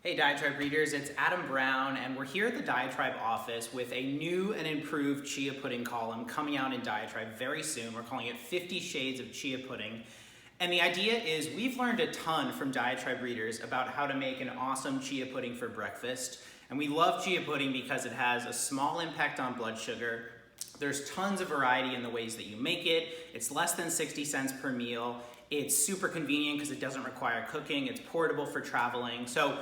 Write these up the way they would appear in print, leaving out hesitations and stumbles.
Hey Diatribe readers, it's Adam Brown, and we're here at the Diatribe office with a new and improved chia pudding column coming out in Diatribe very soon. We're calling it 50 Shades of Chia Pudding. And the idea is we've learned a ton from Diatribe readers about how to make an awesome chia pudding for breakfast. And we love chia pudding because it has a small impact on blood sugar. There's tons of variety in the ways that you make it. It's less than 60 cents per meal. It's super convenient because it doesn't require cooking. It's portable for traveling. So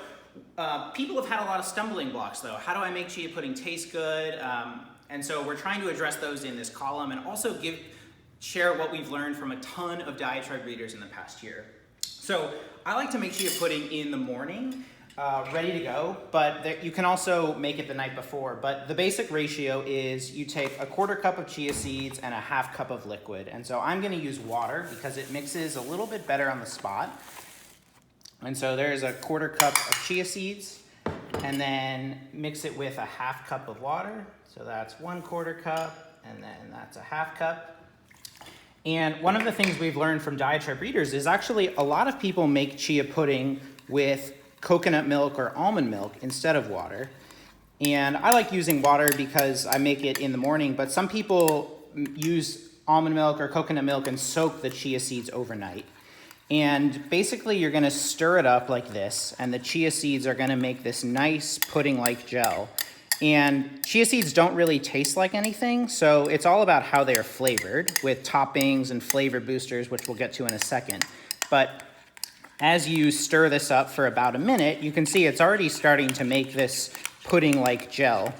people have had a lot of stumbling blocks though. How do I make chia pudding taste good? And so we're trying to address those in this column and also share what we've learned from a ton of Diatribe readers in the past year. So I like to make chia pudding in the morning, ready to go, but you can also make it the night before. But the basic ratio is you take a 1/4 cup of chia seeds and a 1/2 cup of liquid. And so I'm gonna use water because it mixes a little bit better on the spot. And so there's a 1/4 cup of chia seeds, and then mix it with a 1/2 cup of water. So that's 1/4 cup, and then that's a 1/2 cup. And one of the things we've learned from Diatribe readers is actually a lot of people make chia pudding with coconut milk or almond milk instead of water. And I like using water because I make it in the morning, but some people use almond milk or coconut milk and soak the chia seeds overnight. And basically you're gonna stir it up like this, and the chia seeds are gonna make this nice pudding-like gel. And chia seeds don't really taste like anything, so it's all about how they are flavored with toppings and flavor boosters, which we'll get to in a second. But as you stir this up for about a minute, you can see it's already starting to make this pudding-like gel.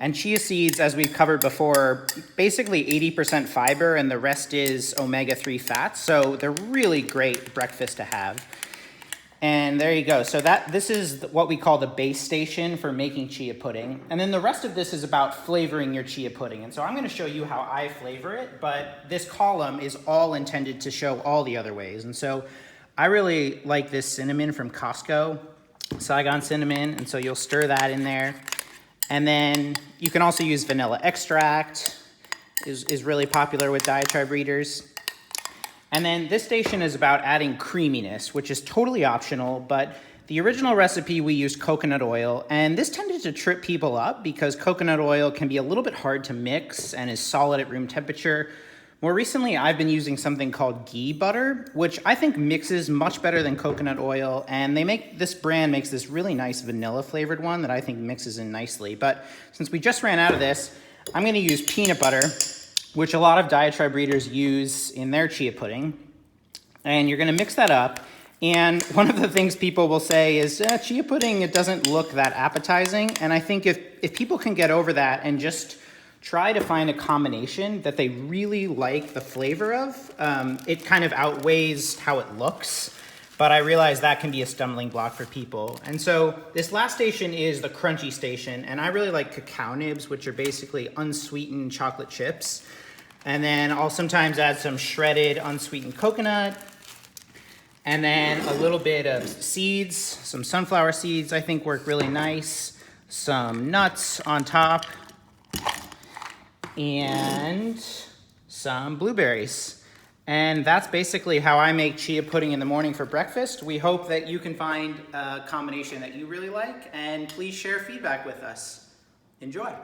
And chia seeds, as we've covered before, basically 80% fiber and the rest is omega-3 fats. So they're really great breakfast to have. And there you go. So this is what we call the base station for making chia pudding. And then the rest of this is about flavoring your chia pudding. And so I'm gonna show you how I flavor it, but this column is all intended to show all the other ways. And so I really like this cinnamon from Costco, Saigon cinnamon. And so you'll stir that in there. And then you can also use vanilla extract, is really popular with Diatribe readers. And then this station is about adding creaminess, which is totally optional, but the original recipe we used coconut oil, and this tended to trip people up because coconut oil can be a little bit hard to mix and is solid at room temperature. More recently, I've been using something called ghee butter, which I think mixes much better than coconut oil, and this brand makes this really nice vanilla flavored one that I think mixes in nicely. But since we just ran out of this, I'm gonna use peanut butter, which a lot of Diatribe readers use in their chia pudding. And you're gonna mix that up. And one of the things people will say is, chia pudding, it doesn't look that appetizing. And I think if people can get over that and just try to find a combination that they really like the flavor of, it kind of outweighs how it looks. But I realize that can be a stumbling block for people. And so this last station is the crunchy station, and I really like cacao nibs, which are basically unsweetened chocolate chips. And then I'll sometimes add some shredded unsweetened coconut, and then a little bit of seeds, some sunflower seeds I think work really nice, some nuts on top, and some blueberries. And that's basically how I make chia pudding in the morning for breakfast. We hope that you can find a combination that you really like, and please share feedback with us. Enjoy.